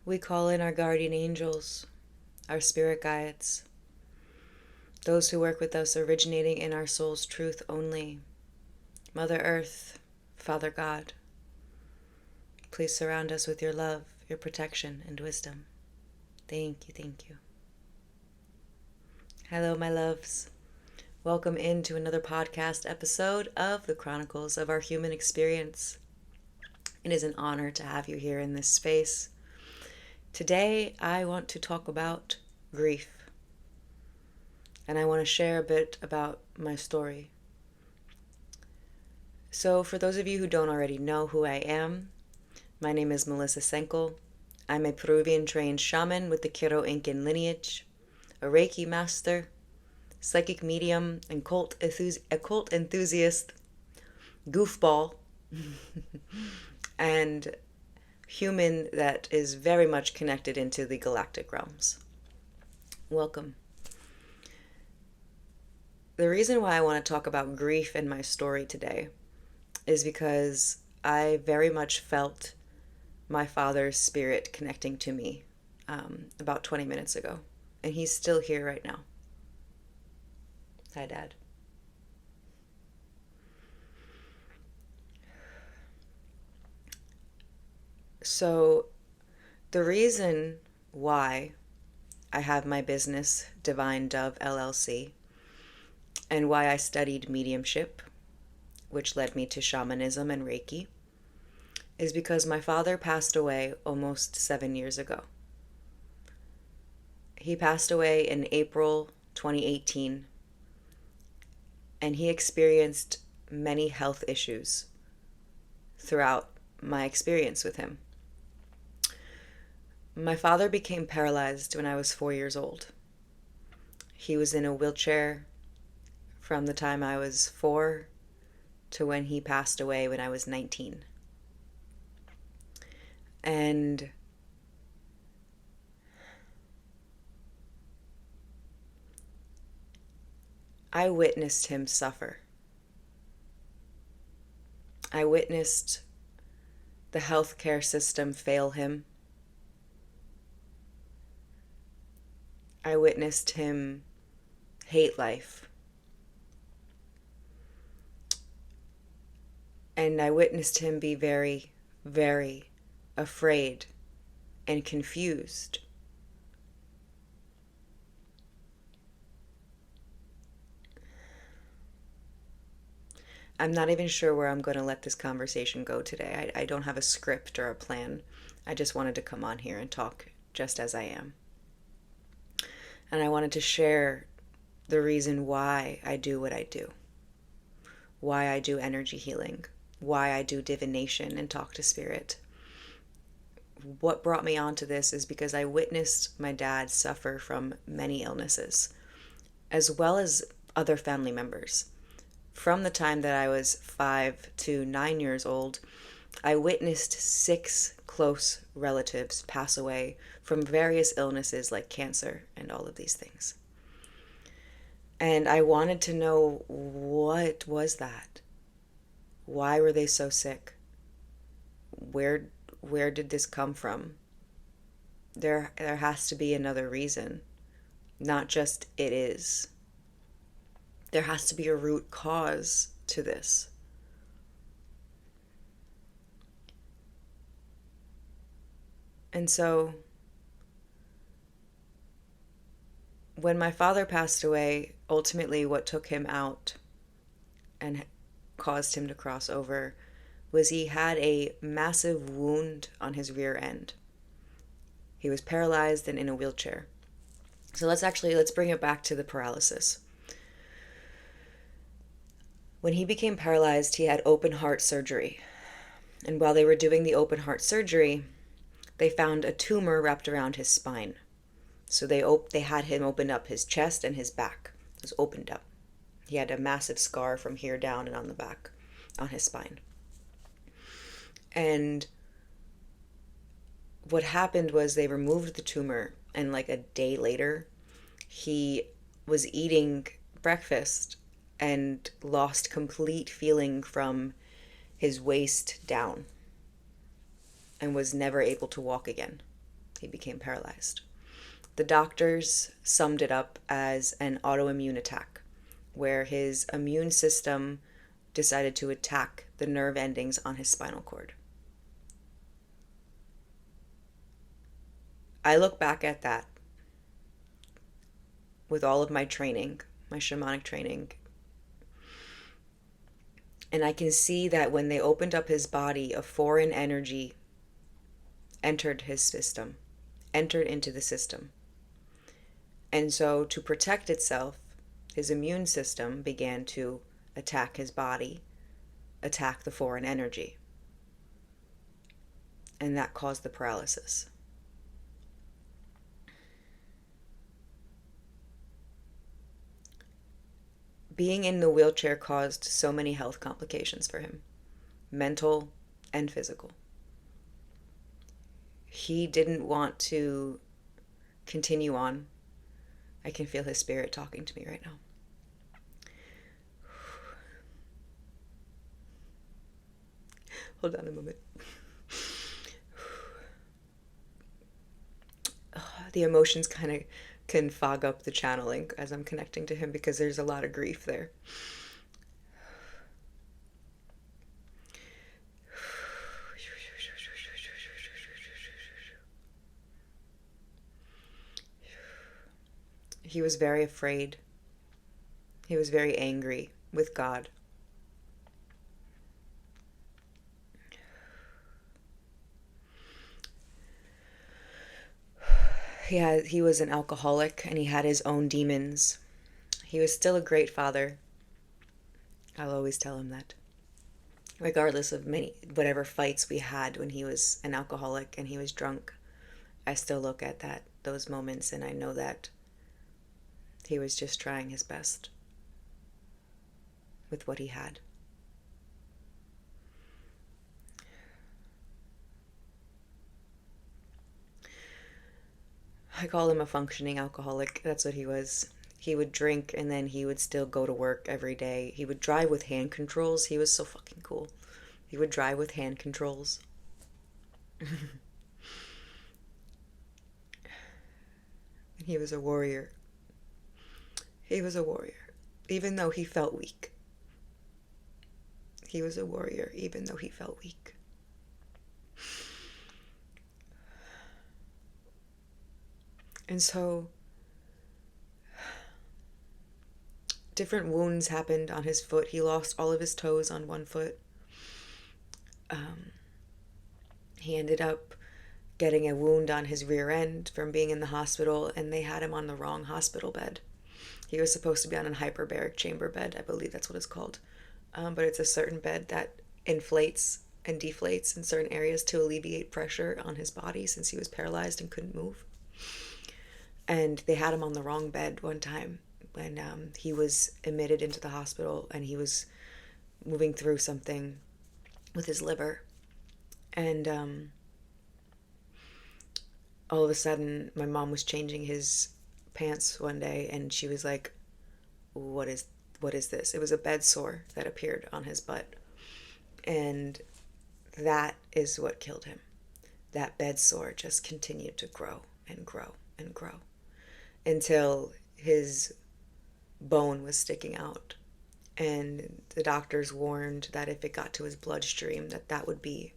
We call in our guardian angels, our spirit guides, those who work with us originating in our soul's truth only. Mother Earth, Father God, please surround us with your love, your protection, and wisdom. Thank you, thank you. Hello, my loves. Welcome into another podcast episode of the Chronicles of Our Human Experience. It is an honor to have you here in this space. Today, I want to talk about grief. And I want to share a bit about my story. So, for those of you who don't already know who I am, my name is Melissa Senkel. I'm a Peruvian trained shaman with the Quero Incan lineage, a Reiki master, psychic medium, and occult enthusiast, goofball, and human that is very much connected into the galactic realms. Welcome. The reason why I want to talk about grief in my story today is because I very much felt my father's spirit connecting to me about 20 minutes ago. And he's still here right now. Hi, Dad. So, the reason why I have my business, Divine Dove LLC, and why I studied mediumship, which led me to shamanism and Reiki, is because my father passed away almost 7 years ago. He passed away in April 2018, and he experienced many health issues throughout my experience with him. My father became paralyzed when I was 4 years old. He was in a wheelchair from the time I was 4 to when he passed away when I was 19. And I witnessed him suffer. I witnessed the healthcare system fail him. I witnessed him hate life. And I witnessed him be very, very afraid and confused. I'm not even sure where I'm going to let this conversation go today. I don't have a script or a plan. I just wanted to come on here and talk just as I am. And I wanted to share the reason why I do what I do, why I do energy healing, why I do divination and talk to spirit. What brought me onto this is because I witnessed my dad suffer from many illnesses, as well as other family members. From the time that I was 5 to 9 years old, I witnessed 6 close relatives pass away from various illnesses like cancer and all of these things. And I wanted to know, what was that? Why were they so sick? Where did this come from? There has to be another reason, not just it is. There has to be a root cause to this. And so, when my father passed away, ultimately what took him out and caused him to cross over was he had a massive wound on his rear end. He was paralyzed and in a wheelchair. So let's bring it back to the paralysis. When he became paralyzed, he had open heart surgery. And while they were doing the open heart surgery, they found a tumor wrapped around his spine. So they had him open up his chest and his back. It was opened up. He had a massive scar from here down and on the back, on his spine. And what happened was they removed the tumor, and like a day later, he was eating breakfast and lost complete feeling from his waist down and was never able to walk again. he became paralyzed. The doctors summed it up as an autoimmune attack, where his immune system decided to attack the nerve endings on his spinal cord. I look back at that with all of my training, my shamanic training, and I can see that when they opened up his body, a foreign energy entered his system, entered into the system. And so to protect itself, his immune system began to attack his body, attack the foreign energy. And that caused the paralysis. Being in the wheelchair caused so many health complications for him, mental and physical. He didn't want to continue on. I can feel his spirit talking to me right now. Hold on a moment. The emotions kind of can fog up the channeling as I'm connecting to him because there's a lot of grief there. He was very afraid. He was very angry with God. He was an alcoholic and he had his own demons. He was still a great father. I'll always tell him that. Regardless of whatever fights we had when he was an alcoholic and he was drunk, I still look at those moments and I know that he was just trying his best with what he had. I call him a functioning alcoholic. That's what he was. He would drink and then he would still go to work every day. He would drive with hand controls. He was so fucking cool. He would drive with hand controls. He was a warrior. He was a warrior, even though he felt weak. He was a warrior, even though he felt weak. And so, different wounds happened on his foot. He lost all of his toes on one foot. He ended up getting a wound on his rear end from being in the hospital, and they had him on the wrong hospital bed. He was supposed to be on a hyperbaric chamber bed, I believe that's what it's called. But it's a certain bed that inflates and deflates in certain areas to alleviate pressure on his body since he was paralyzed and couldn't move. And they had him on the wrong bed one time when he was admitted into the hospital and he was moving through something with his liver. And all of a sudden, my mom was changing his pants one day and she was like, what is this? It was a bed sore that appeared on his butt. And that is what killed him. That bed sore just continued to grow and grow and grow until his bone was sticking out. And the doctors warned that if it got to his bloodstream, that would be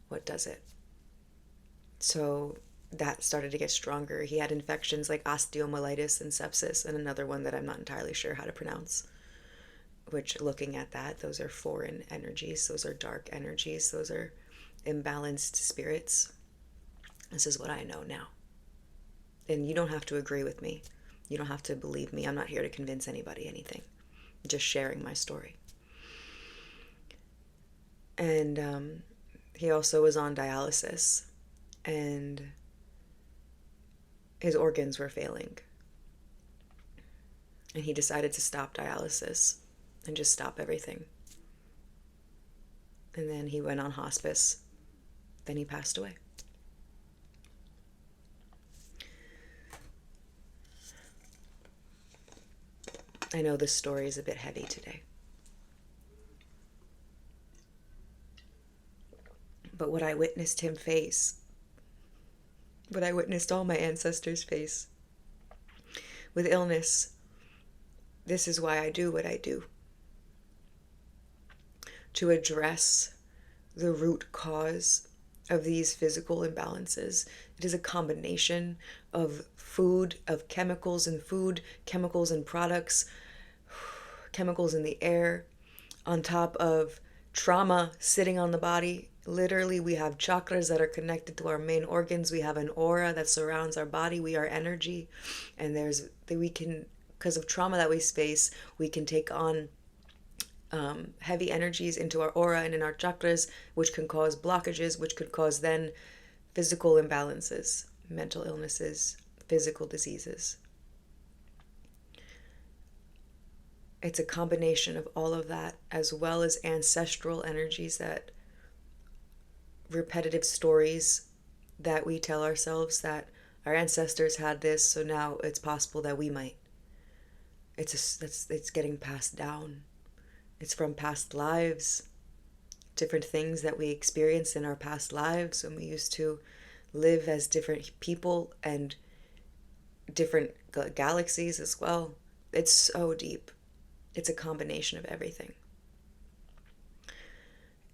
what does it. So that started to get stronger. He had infections like osteomyelitis and sepsis, and another one that I'm not entirely sure how to pronounce, which, looking at that, those are foreign energies. Those are dark energies. Those are imbalanced spirits. This is what I know now. And you don't have to agree with me. You don't have to believe me. I'm not here to convince anybody anything. I'm just sharing my story. And he also was on dialysis, and his organs were failing. And he decided to stop dialysis and just stop everything. And then he went on hospice. Then he passed away. I know this story is a bit heavy today. But what I witnessed him face but I witnessed all my ancestors face with illness. This is why I do what I do. To address the root cause of these physical imbalances. It is a combination of food, of chemicals in food, chemicals in products, chemicals in the air, on top of trauma sitting on the body. Literally, we have chakras that are connected to our main organs. We have an aura that surrounds our body. We are energy. And because of trauma that we face, we can take on heavy energies into our aura and in our chakras, which can cause blockages, which could cause then physical imbalances, mental illnesses, physical diseases. It's a combination of all of that, as well as ancestral energies, that repetitive stories that we tell ourselves that our ancestors had this, so now it's possible that we might. It's getting passed down. It's from past lives, different things that we experienced in our past lives when we used to live as different people and different galaxies as well. It's so deep. It's a combination of everything.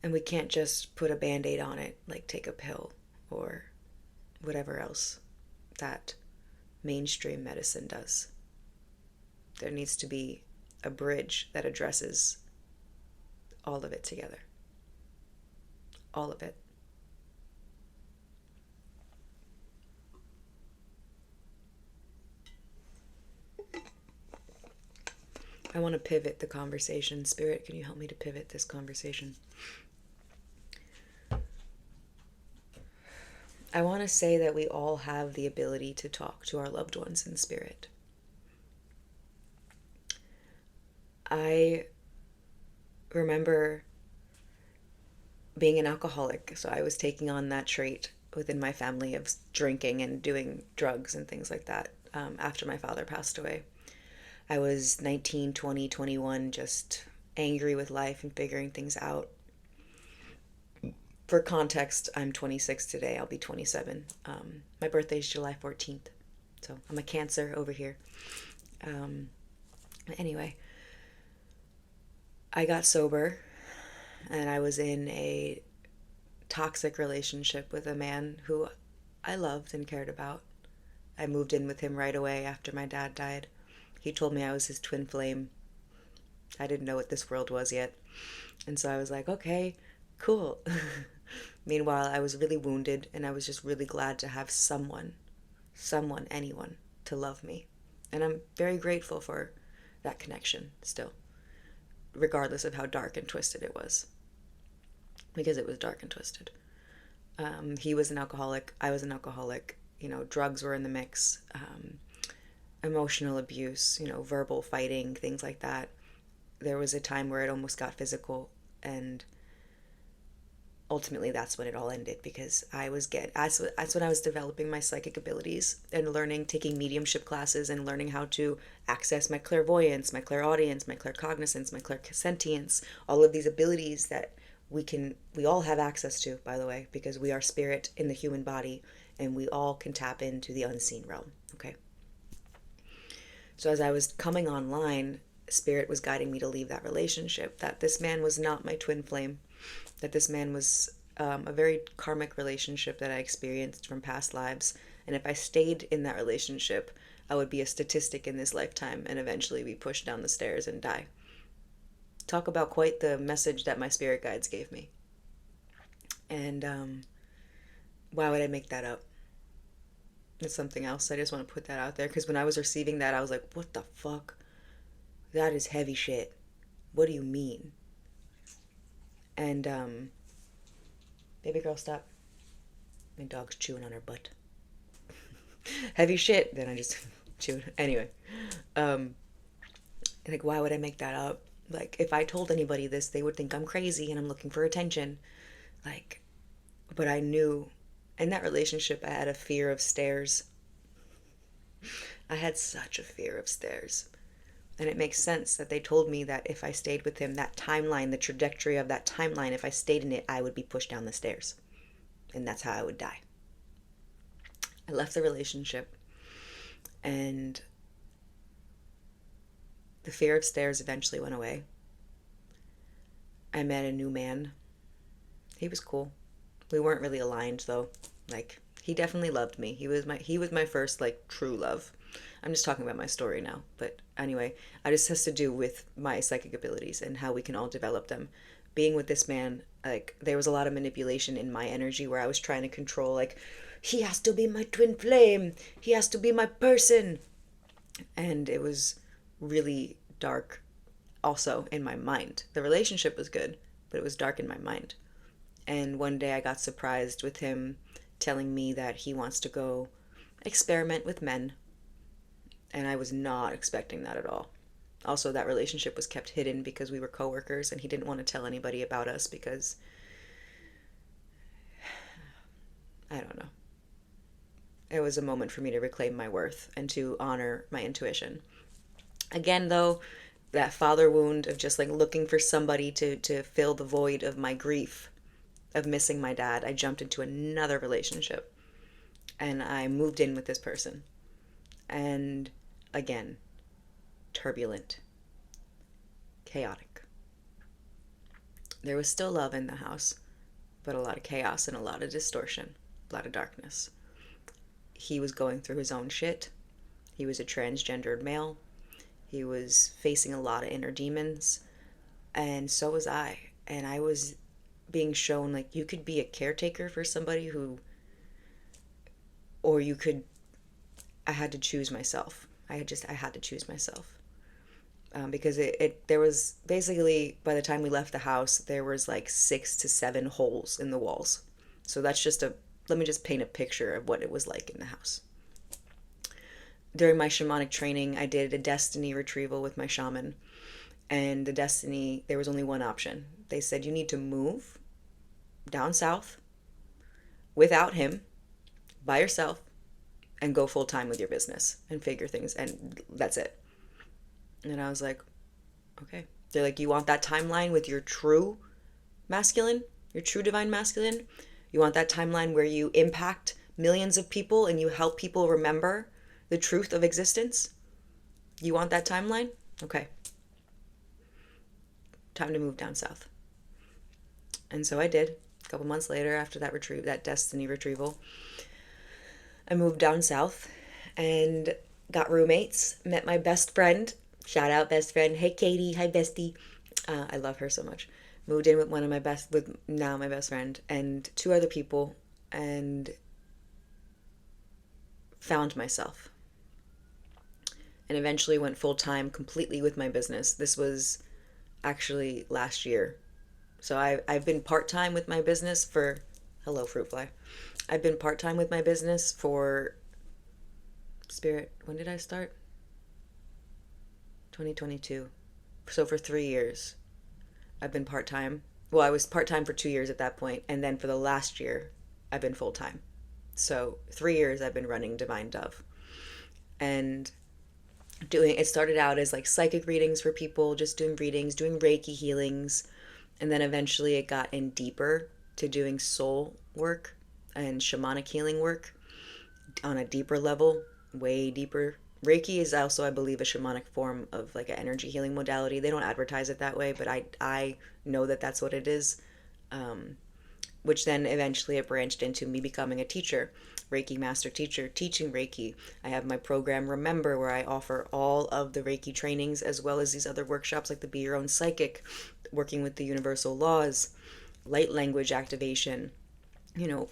And we can't just put a band-aid on it, like take a pill or whatever else that mainstream medicine does. There needs to be a bridge that addresses all of it together. All of it. I want to pivot the conversation. Spirit, can you help me to pivot this conversation? I want to say that we all have the ability to talk to our loved ones in spirit. I remember being an alcoholic, so I was taking on that trait within my family of drinking and doing drugs and things like that after my father passed away. I was 19, 20, 21, just angry with life and figuring things out. For context, I'm 26 today. I'll be 27. My birthday is July 14th, so I'm a Cancer over here. Anyway, I got sober, and I was in a toxic relationship with a man who I loved and cared about. I moved in with him right away after my dad died. He told me I was his twin flame. I didn't know what this world was yet. And so I was like, okay, cool. Meanwhile, I was really wounded, and I was just really glad to have someone, anyone, to love me. And I'm very grateful for that connection still, regardless of how dark and twisted it was. Because it was dark and twisted. He was an alcoholic. I was an alcoholic. Drugs were in the mix. Emotional abuse, verbal fighting, things like that. There was a time where it almost got physical, and ultimately that's when it all ended, because that's when I was developing my psychic abilities and taking mediumship classes and learning how to access my clairvoyance, my clairaudience, my claircognizance, my clairsentience, all of these abilities that we all have access to, by the way, because we are spirit in the human body, and we all can tap into the unseen realm, okay? So as I was coming online, Spirit was guiding me to leave that relationship, that this man was not my twin flame, that this man was a very karmic relationship that I experienced from past lives. And if I stayed in that relationship, I would be a statistic in this lifetime and eventually be pushed down the stairs and die. Talk about quite the message that my spirit guides gave me. And why would I make that up? It's something else. I just want to put that out there, because when I was receiving that, I was like, what the fuck? That is heavy shit. What do you mean? And baby girl, stop. My dog's chewing on her butt. Heavy shit. Then I just chewed. Anyway, like, why would I make that up? Like, if I told anybody this, they would think I'm crazy and I'm looking for attention. Like, but I knew in that relationship I had a fear of stairs. I had such a fear of stairs. And it makes sense that they told me that if I stayed with him, that timeline, the trajectory of that timeline, if I stayed in it, I would be pushed down the stairs. And that's how I would die. I left the relationship, and the fear of stairs eventually went away. I met a new man. He was cool. We weren't really aligned though. Like, he definitely loved me. He was my first like true love. I'm just talking about my story now, but anyway, it just has to do with my psychic abilities and how we can all develop them. Being with this man, like, there was a lot of manipulation in my energy where I was trying to control, like, he has to be my twin flame. He has to be my person. And it was really dark also in my mind. The relationship was good, but it was dark in my mind. And one day I got surprised with him telling me that he wants to go experiment with men. And I was not expecting that at all. Also, that relationship was kept hidden because we were coworkers and he didn't want to tell anybody about us because, I don't know. It was a moment for me to reclaim my worth and to honor my intuition. Again, though, that father wound of just like looking for somebody to fill the void of my grief of missing my dad, I jumped into another relationship and I moved in with this person. And again, turbulent, chaotic. There was still love in the house, but a lot of chaos and a lot of distortion, a lot of darkness. He was going through his own shit. He was a transgendered male. He was facing a lot of inner demons, and so was I. And I was being shown, like, you could be a caretaker for somebody who, or you could, I had to choose myself. I had to choose myself. Because there was basically, by the time we left the house, there was like 6 to 7 holes in the walls. So let me just paint a picture of what it was like in the house. During my shamanic training, I did a destiny retrieval with my shaman. And there was only one option. They said, you need to move down south without him, by yourself, and go full time with your business and figure things. And that's it. And I was like, okay. They're like, you want that timeline with your true masculine, your true divine masculine? You want that timeline where you impact millions of people and you help people remember the truth of existence? You want that timeline? Okay. Time to move down south. And so I did. A couple months later, after that destiny retrieval, I moved down south and got roommates, met my best friend. Shout out best friend. Hey Katie, hi bestie. I love her so much. Moved in with now my best friend and 2 other people, and found myself. And eventually went full time completely with my business. This was actually last year. So I've been part time with my business for, hello fruit fly. I've been part time with my business for, Spirit, when did I start? 2022. So for 3 years, I've been part time. Well, I was part time for 2 years at that point, and then for the last year, I've been full time. So 3 years I've been running Divine Dove, and it started out as like psychic readings for people, just doing readings, doing Reiki healings, and then eventually it got in deeper to doing soul work and shamanic healing work on a deeper level, way deeper. Reiki is also, I believe, a shamanic form of like an energy healing modality. They don't advertise it that way, but I know that that's what it is. Which then eventually it branched into me becoming a teacher, Reiki master teacher, teaching Reiki. I have my program Remember, where I offer all of the Reiki trainings as well as these other workshops like the Be Your Own Psychic, working with the universal laws, light language activation,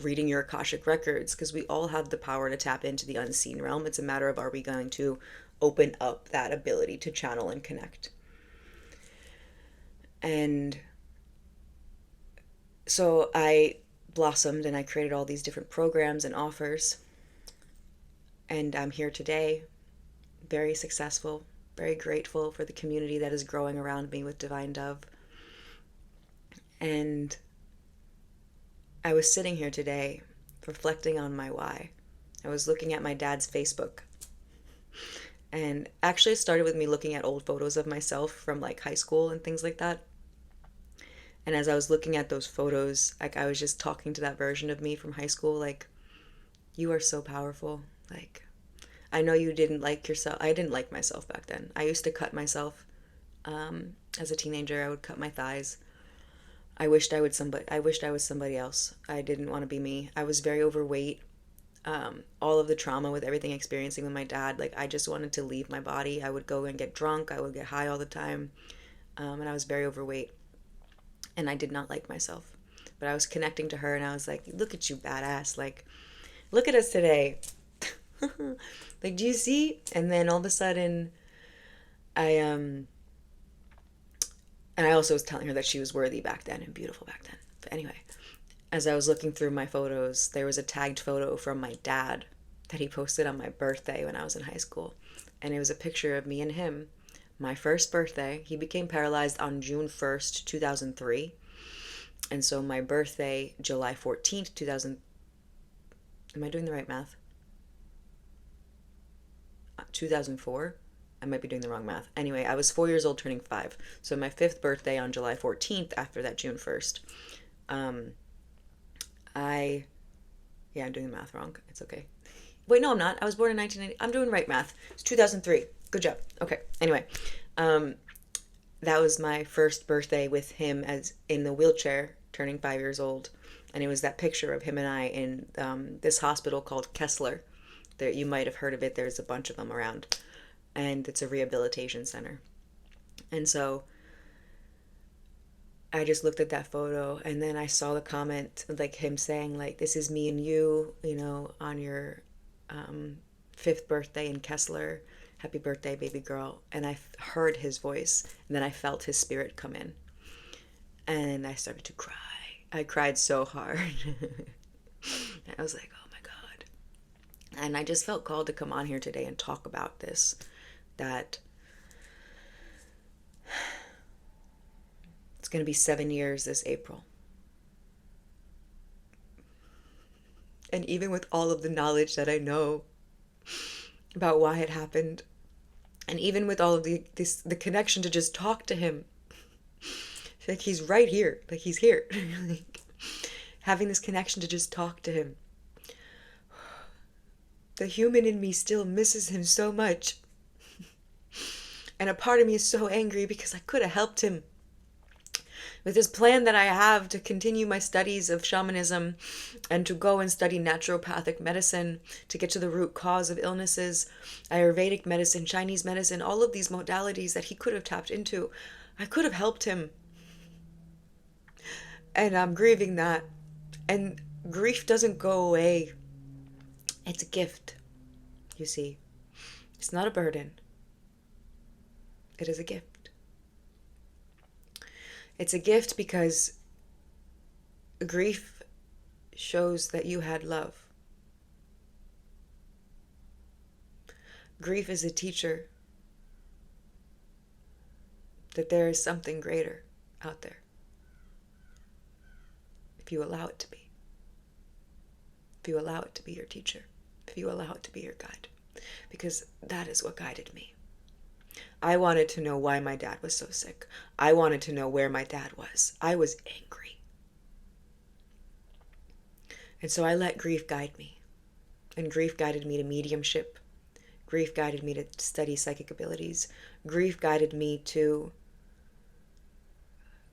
reading your Akashic records, because we all have the power to tap into the unseen realm. It's a matter of, are we going to open up that ability to channel and connect? And so I blossomed and I created all these different programs and offers. And I'm here today, very successful, very grateful for the community that is growing around me with Divine Dove. And I was sitting here today reflecting on my why. I was looking at my dad's Facebook. And actually it started with me looking at old photos of myself from like high school and things like that. And as I was looking at those photos, like I was just talking to that version of me from high school, like, You are so powerful. Like, I know you didn't like yourself. I didn't like myself back then. I used to cut myself. As a teenager, I would cut my thighs. I wished I was somebody else. I didn't want to be me. I was very overweight. All of the trauma with everything experiencing with my dad, like I just wanted to leave my body. I would go and get drunk. I would get high all the time. And I was very overweight. And I did not like myself. But I was connecting to her and I was like, look at you, badass. Like, look at us today. Like, do you see? And then all of a sudden, I and I also was telling her that she was worthy back then and beautiful back then. But anyway, as I was looking through my photos, there was a tagged photo from my dad that he posted on my birthday when I was in high school. And it was a picture of me and him. My first birthday, he became paralyzed on June 1st, 2003. And so my birthday, July 14th, 2000. Am I doing the right math? 2004? I might be doing the wrong math. Anyway, I was 4 years old turning 5. So my 5th birthday on July 14th after that June 1st. I'm doing the math wrong. It's okay. Wait, no, I'm not. I was born in 1990. I'm doing right math. It's 2003. Good job. Okay. Anyway, that was my first birthday with him as in the wheelchair, turning 5 years old. And it was that picture of him and I in this hospital called Kessler. There, you might have heard of it. There's a bunch of them around. And it's a rehabilitation center. And so I just looked at that photo and then I saw the comment, like him saying, like, this is me and you, on your 5th birthday in Kessler. Happy birthday, baby girl. And I heard his voice and then I felt his spirit come in. And I started to cry. I cried so hard. I was like, oh my God. And I just felt called to come on here today and talk about this. That it's going to be 7 years this April. And even with all of the knowledge that I know about why it happened, and even with all of the connection to just talk to him, like he's right here, like he's here, like, having this connection to just talk to him, the human in me still misses him so much. And a part of me is so angry because I could have helped him with this plan that I have to continue my studies of shamanism and to go and study naturopathic medicine to get to the root cause of illnesses, Ayurvedic medicine, Chinese medicine, all of these modalities that he could have tapped into. I could have helped him. And I'm grieving that. And grief doesn't go away. It's a gift, you see. It's not a burden. It is a gift. It's a gift because grief shows that you had love. Grief is a teacher that there is something greater out there. If you allow it to be. If you allow it to be your teacher. If you allow it to be your guide. Because that is what guided me. I wanted to know why my dad was so sick. I wanted to know where my dad was. I was angry. And so I let grief guide me. And grief guided me to mediumship. Grief guided me to study psychic abilities. Grief guided me to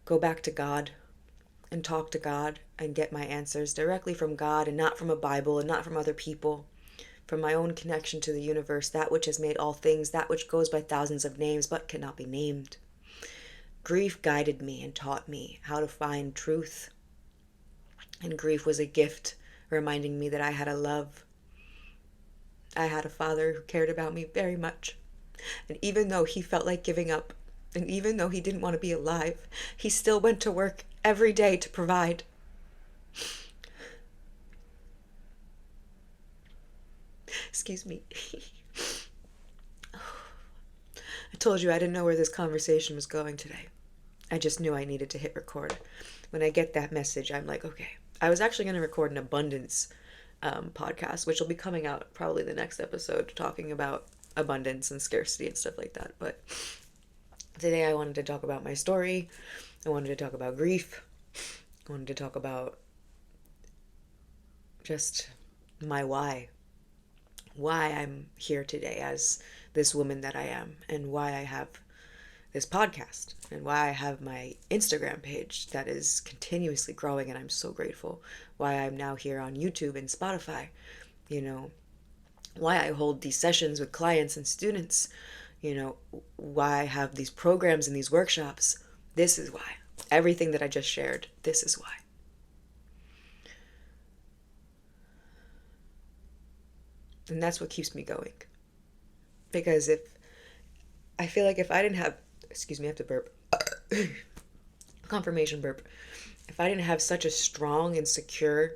go back to God and talk to God and get my answers directly from God and not from a Bible and not from other people. From my own connection to the universe, that which has made all things, that which goes by thousands of names but cannot be named. Grief guided me and taught me how to find truth. And grief was a gift reminding me that I had a love. I had a father who cared about me very much. And even though he felt like giving up, and even though he didn't want to be alive, he still went to work every day to provide. Excuse me. I told you I didn't know where this conversation was going today. I just knew I needed to hit record. When I get that message, I'm like, okay. I was actually going to record an abundance podcast, which will be coming out probably the next episode, talking about abundance and scarcity and stuff like that. But today I wanted to talk about my story. I wanted to talk about grief. I wanted to talk about just my why I'm here today as this woman that I am, and why I have this podcast, and why I have my Instagram page that is continuously growing, and I'm so grateful. Why I'm now here on YouTube and Spotify, you know, why I hold these sessions with clients and students, you know, why I have these programs and these workshops. This is why. Everything that I just shared, this is why. And that's what keeps me going. Because I feel like if I didn't have, excuse me, I have to burp. Confirmation burp. If I didn't have such a strong and secure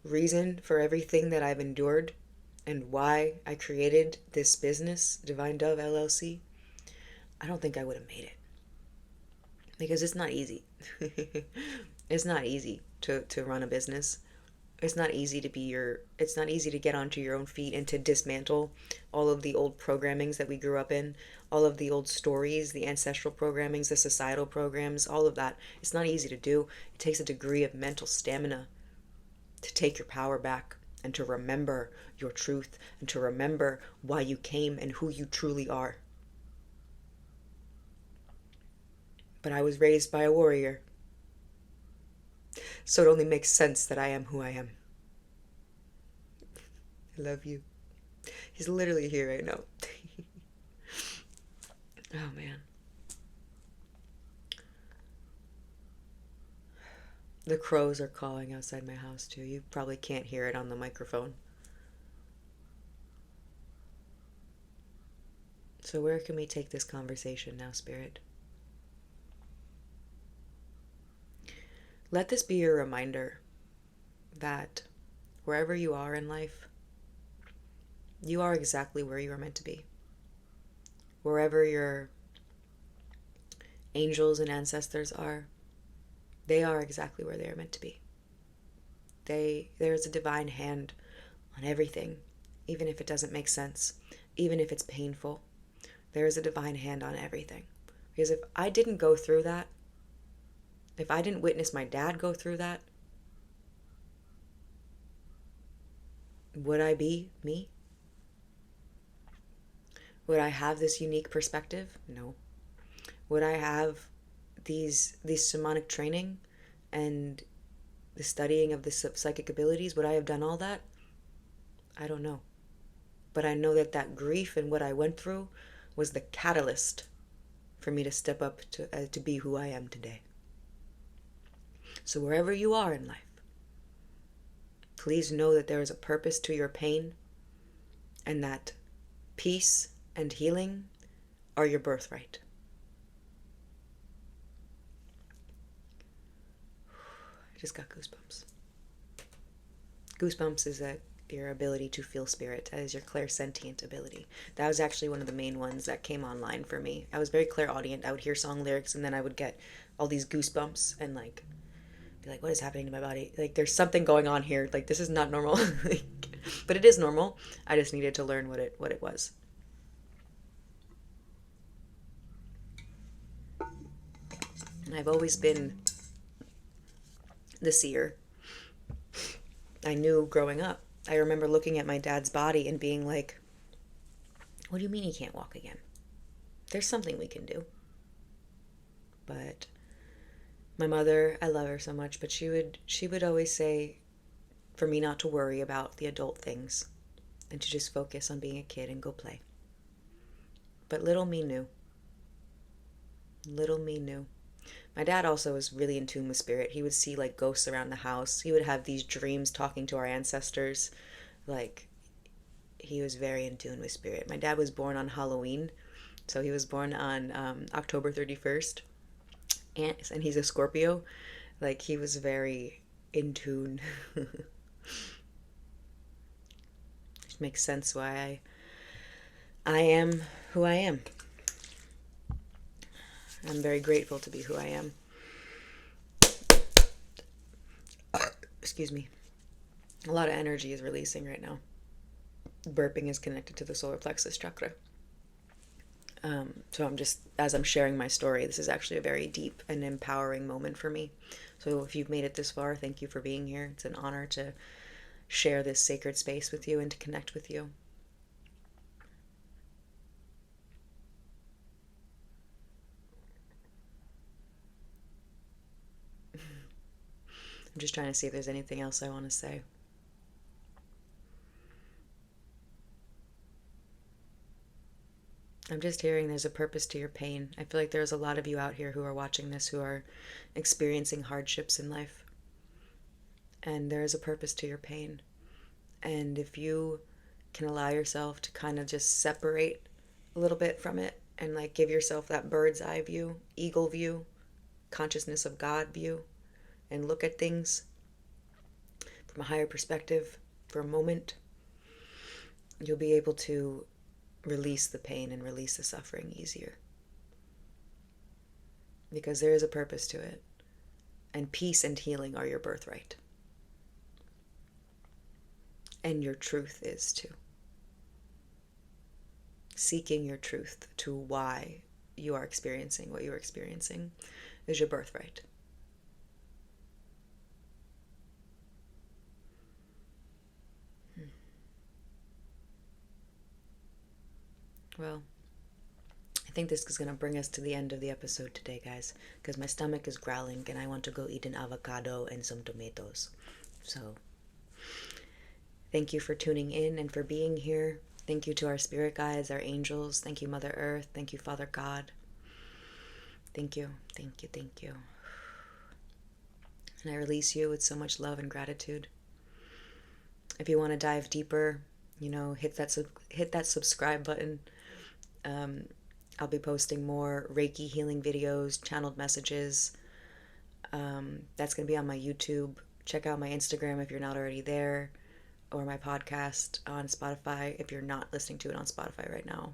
reason for everything that I've endured and why I created this business, Divine Dove LLC, I don't think I would have made it. Because it's not easy. It's not easy to run a business. It's not easy to it's not easy to get onto your own feet and to dismantle all of the old programmings that we grew up in, all of the old stories, the ancestral programmings, the societal programs, all of that. It's not easy to do. It takes a degree of mental stamina to take your power back and to remember your truth and to remember why you came and who you truly are. But I was raised by a warrior. So it only makes sense that I am who I am. I love you. He's literally here right now. Oh, man. The crows are cawing outside my house, too. You probably can't hear it on the microphone. So where can we take this conversation now, Spirit? Let this be your reminder that wherever you are in life, you are exactly where you are meant to be. Wherever your angels and ancestors are, they are exactly where they are meant to be. There's a divine hand on everything, even if it doesn't make sense, even if it's painful. There is a divine hand on everything. Because if I didn't go through that, if I didn't witness my dad go through that, would I be me? Would I have this unique perspective? No. Would I have these shamanic training and the studying of the psychic abilities? Would I have done all that? I don't know. But I know that grief and what I went through was the catalyst for me to step up to be who I am today. So wherever you are in life, please know that there is a purpose to your pain and that peace and healing are your birthright. I just got goosebumps. Goosebumps is your ability to feel spirit. That is your clairsentient ability. That was actually one of the main ones that came online for me. I was very clairaudient. I would hear song lyrics and then I would get all these goosebumps and be like, what is happening to my body? Like, there's something going on here. Like, this is not normal. But it is normal. I just needed to learn what it was. And I've always been the seer. I knew growing up. I remember looking at my dad's body and being like, what do you mean he can't walk again? There's something we can do. But my mother, I love her so much, but she would always say for me not to worry about the adult things and to just focus on being a kid and go play. But little me knew. Little me knew. My dad also was really in tune with spirit. He would see like ghosts around the house. He would have these dreams talking to our ancestors. Like, he was very in tune with spirit. My dad was born on Halloween. So he was born on October 31st. And he's a Scorpio. Like, he was very in tune. It makes sense why I am who I am. I'm very grateful to be who I am. Excuse me. A lot of energy is releasing right now. Burping is connected to the solar plexus chakra. So as I'm sharing my story, this is actually a very deep and empowering moment for me. So if you've made it this far, thank you for being here. It's an honor to share this sacred space with you and to connect with you. I'm just trying to see if there's anything else I want to say. I'm just hearing there's a purpose to your pain. I feel like there's a lot of you out here who are watching this who are experiencing hardships in life. And there is a purpose to your pain. And if you can allow yourself to kind of just separate a little bit from it and like give yourself that bird's eye view, eagle view, consciousness of God view, and look at things from a higher perspective for a moment, you'll be able to release the pain and release the suffering easier. Because there is a purpose to it. And peace and healing are your birthright. And your truth is too. Seeking your truth to why you are experiencing what you are experiencing is your birthright. Well, I think this is going to bring us to the end of the episode today, guys, because my stomach is growling and I want to go eat an avocado and some tomatoes. So, thank you for tuning in and for being here. Thank you to our spirit guides, our angels. Thank you, Mother Earth. Thank you, Father God. Thank you, thank you, thank you. And I release you with so much love and gratitude. If you want to dive deeper, hit that subscribe button. I'll be posting more Reiki healing videos, channeled messages. That's going to be on my YouTube. Check out my Instagram if you're not already there, or my podcast on Spotify if you're not listening to it on Spotify right now.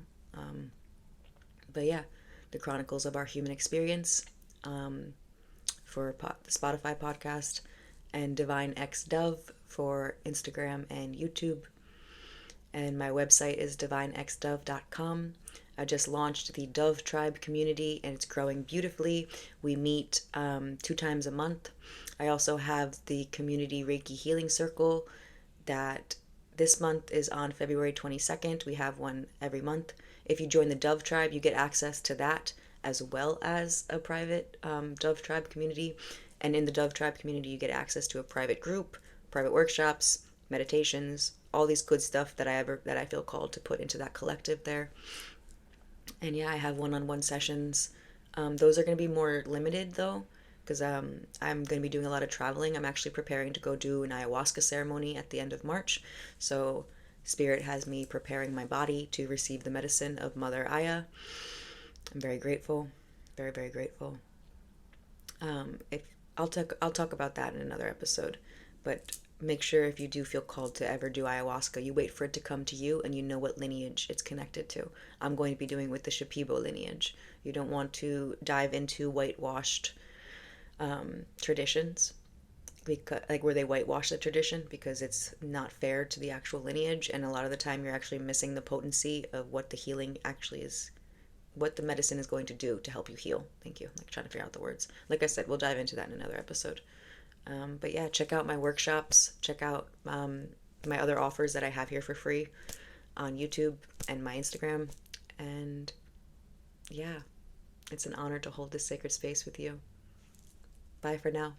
But yeah, the Chronicles of Our Human Experience for the Spotify podcast, and Divine X Dove for Instagram and YouTube. And my website is divinexdove.com. I just launched the Dove Tribe community and it's growing beautifully. We meet 2 times a month. I also have the Community Reiki Healing Circle that this month is on February 22nd. We have one every month. If you join the Dove Tribe, you get access to that as well as a private Dove Tribe community. And in the Dove Tribe community, you get access to a private group, private workshops, meditations, all these good stuff that I feel called to put into that collective there. And yeah, I have one-on-one sessions. Those are going to be more limited though, because I'm going to be doing a lot of traveling. I'm actually preparing to go do an ayahuasca ceremony at the end of March. So Spirit has me preparing my body to receive the medicine of Mother Aya. I'm very grateful, very, very grateful. If I'll talk about that in another episode, but make sure if you do feel called to ever do ayahuasca, you wait for it to come to you and you know what lineage it's connected to. I'm going to be doing with the Shipibo lineage. You don't want to dive into whitewashed traditions, because like where they whitewash the tradition, because it's not fair to the actual lineage, and a lot of the time you're actually missing the potency of what the healing actually is, what the medicine is going to do to help you heal. Thank you. I'm like trying to figure out the words. Like I said, we'll dive into that in another episode. But yeah, check out my workshops. Check out my other offers that I have here for free on YouTube and my Instagram. And yeah, it's an honor to hold this sacred space with you. Bye for now.